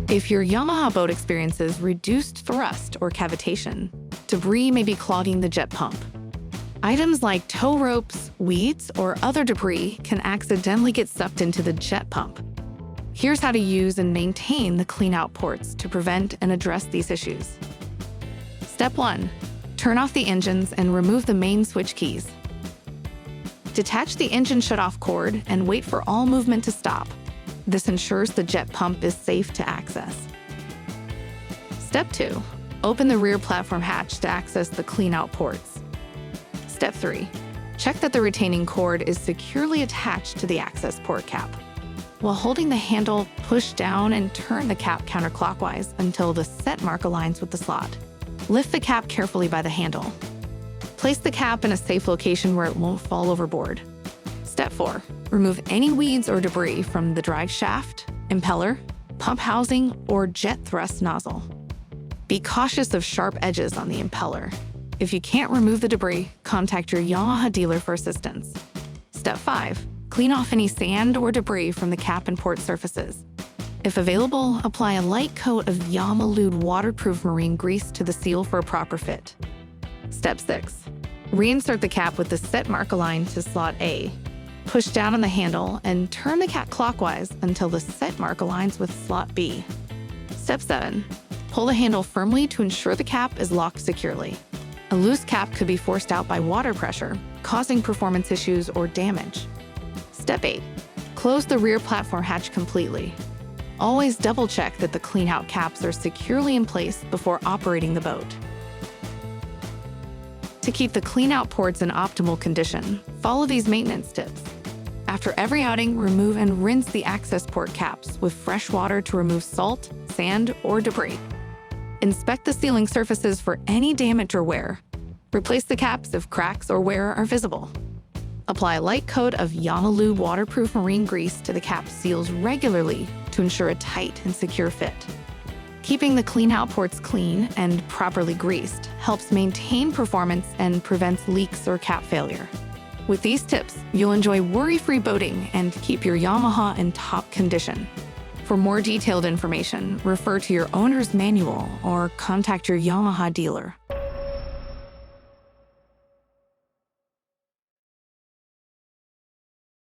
If your Yamaha boat experiences reduced thrust or cavitation, debris may be clogging the jet pump. Items like tow ropes, weeds, or other debris can accidentally get sucked into the jet pump. Here's how to use and maintain the clean-out ports to prevent and address these issues. Step 1. Turn off the engines and remove the main switch keys. Detach the engine shutoff cord and wait for all movement to stop. This ensures the jet pump is safe to access. Step 2. Open the rear platform hatch to access the clean-out ports. Step 3. Check that the retaining cord is securely attached to the access port cap. While holding the handle, push down and turn the cap counterclockwise until the set mark aligns with the slot. Lift the cap carefully by the handle. Place the cap in a safe location where it won't fall overboard. Step 4. Remove any weeds or debris from the drive shaft, impeller, pump housing, or jet thrust nozzle. Be cautious of sharp edges on the impeller. If you can't remove the debris, contact your Yamaha dealer for assistance. Step 5. Clean off any sand or debris from the cap and port surfaces. If available, apply a light coat of Yamaha waterproof marine grease to the seal for a proper fit. Step 6. Reinsert the cap with the set mark aligned to slot A. Push down on the handle and turn the cap clockwise until the set mark aligns with slot B. Step 7. Pull the handle firmly to ensure the cap is locked securely. A loose cap could be forced out by water pressure, causing performance issues or damage. Step 8. Close the rear platform hatch completely. Always double-check that the clean-out caps are securely in place before operating the boat. To keep the clean-out ports in optimal condition, follow these maintenance tips. After every outing, remove and rinse the access port caps with fresh water to remove salt, sand, or debris. Inspect the sealing surfaces for any damage or wear. Replace the caps if cracks or wear are visible. Apply a light coat of Yamaha waterproof marine grease to the cap seals regularly to ensure a tight and secure fit. Keeping the clean-out ports clean and properly greased helps maintain performance and prevents leaks or cap failure. With these tips, you'll enjoy worry-free boating and keep your Yamaha in top condition. For more detailed information, refer to your owner's manual or contact your Yamaha dealer.